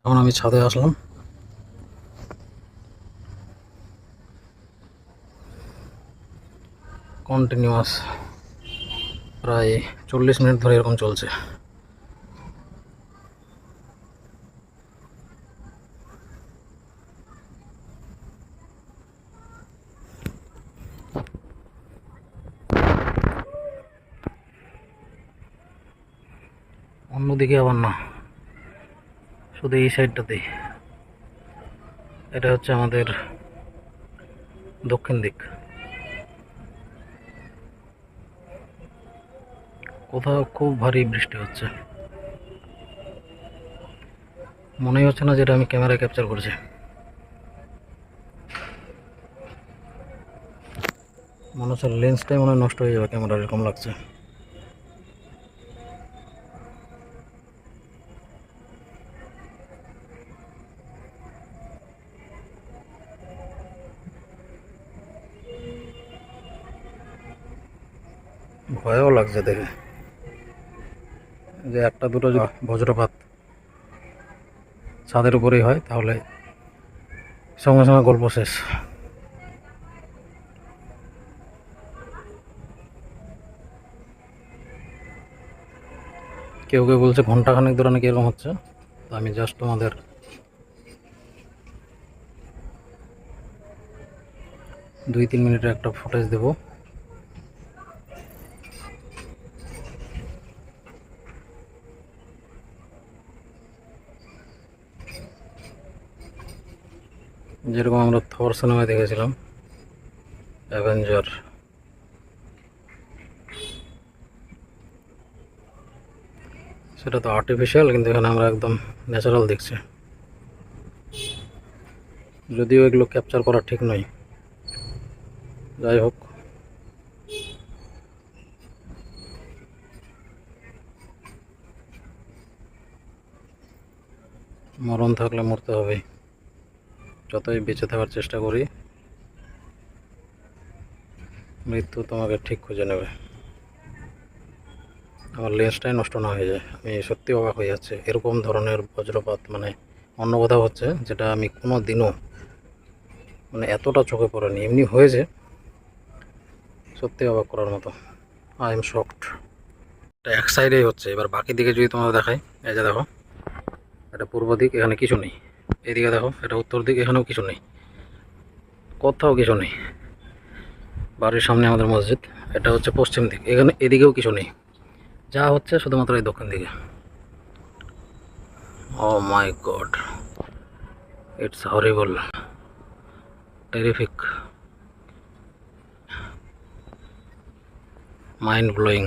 এখন আমি ছাদে আসলাম। কন্টিনিউয়াস প্রায় 40 মিনিট ধরে এরকম চলছে। অন্যদিকে আবার না, শুধু এই সাইডটাতেই। এটা হচ্ছে আমাদের দক্ষিণ দিক। কোথাও খুব ভারী বৃষ্টি হচ্ছে, মনেই হচ্ছে না যেটা আমি ক্যামেরায় ক্যাপচার করেছি। মনে হচ্ছে লেন্সটাই মনে হয় নষ্ট হয়ে যাবে ক্যামেরার, এরকম লাগছে। ভয়ও লাগছে দেখে, যে একটা দুটো বজ্রপাত ছাদের উপরেই হয় তাহলে সঙ্গে সঙ্গে গল্প শেষ। কেউ কেউ বলছে ঘন্টাখানেক ধরে নাকি এরকম হচ্ছে। তো আমি জাস্ট তোমাদের 2-3 মিনিটের একটা ফুটেজ দেব। যেরকম আমরা থর সিনেমায় দেখেছিলাম, অ্যাভেঞ্জার, সেটা তো আর্টিফিশিয়াল, কিন্তু এখানে আমরা একদম ন্যাচারাল দেখছি। যদিও এগুলো ক্যাপচার করা ঠিক নয়, যাই হোক। মরণ থাকলে মরতে হবেই, যতই বেঁচে থাকার চেষ্টা করি মৃত্যু তোমাকে ঠিক খুঁজে নেবে। আমার লেন্সটাই নষ্ট না হয়ে যায়। আমি সত্যি অবাক হয়ে যাচ্ছে, এরকম ধরনের বজ্রপাত মানে অন্য কোথাও হচ্ছে, যেটা আমি কোনো দিনও মানে এতটা চোখে পড়েনি। এমনি হয়েছে, সত্যি অবাক করার মতো। I am shocked. এটা এক সাইডেই হচ্ছে, এবার বাকি দিকে যদি তোমাদের দেখাই, এই যে দেখো, এটা পূর্ব দিক, এখানে কিছু নেই। এদিকে দেখো, এটা উত্তর দিক, এখানেও কিছু নেই, কোথাও কিছু নেই। বাড়ির সামনে আমাদের মসজিদ, এটা হচ্ছে পশ্চিম দিক, এখানে এদিকেও কিছু নেই। যা হচ্ছে শুধুমাত্র এই দক্ষিণ দিকে। Oh my God, it's horrible, terrific, mind blowing.